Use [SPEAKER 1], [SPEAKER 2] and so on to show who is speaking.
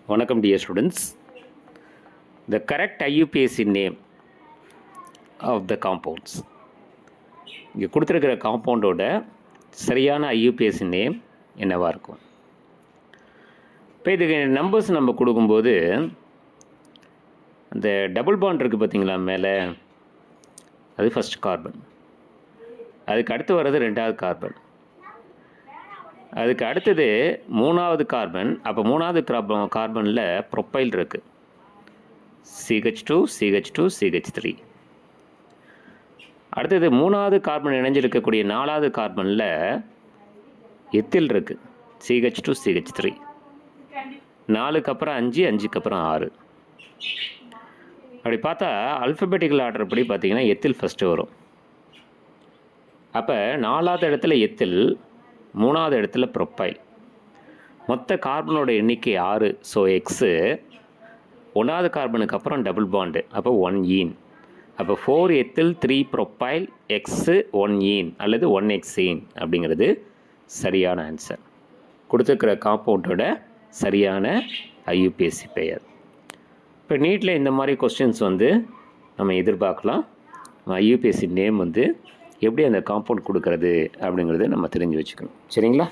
[SPEAKER 1] வணக்கம் dear students. The correct IUPAC name of the compounds. இங்கே கொடுத்துருக்கிற காம்பவுண்டோட சரியான IUPAC நேம் என்னவாக இருக்கும்? இப்போ இதுக்கு நம்பர்ஸ் நம்ம கொடுக்கும்போது அந்த டபுள் பாண்ட் இருக்குது பார்த்திங்களா மேலே, அது ஃபஸ்ட் கார்பன். அதுக்கு அடுத்து வர்றது ரெண்டாவது கார்பன். அதுக்கு அடுத்தது மூணாவது கார்பன். அப்போ மூணாவது கார்பனில் ப்ரொப்பைல் இருக்குது, CH2 CH2 CH3. அடுத்தது மூணாவது கார்பன் இணைஞ்சிருக்கக்கூடிய நாலாவது கார்பனில் எத்தில் இருக்குது, CH2 CH3. 4க்கு அப்புறம் 5, 5க்கு அப்புறம் 6. அப்படி பார்த்தா அல்ஃபபெட்டிக்கல் ஆர்டர் படி பார்த்திங்கன்னா எத்தில் ஃபஸ்ட்டு வரும். அப்போ நாலாவது இடத்துல எத்தில், மூணாவது இடத்துல ப்ரொப்பைல். மொத்த கார்பனோட எண்ணிக்கை 6. So x. ஒன்றாவது கார்பனுக்கு அப்புறம் டபுள் பாண்டு, அப்போ 1 ஈன். அப்போ 4 எத்தில் 3 ப்ரொப்பைல், எக்ஸு 1 ஈன் அல்லது 1 எக்ஸீன் அப்படிங்கிறது சரியான ஆன்சர். கொடுத்துருக்கிற காம்பவுண்டோட சரியான IUPAC பெயர். இப்போ நீட்டில் இந்த மாதிரி கொஸ்டின்ஸ் நம்ம எதிர்பார்க்கலாம். IUPAC நேம் எப்படி அந்த காம்பவுண்ட் கொடுக்கறது அப்படிங்கிறது நம்ம தெரிஞ்சு வச்சுக்கணும். சரிங்களா?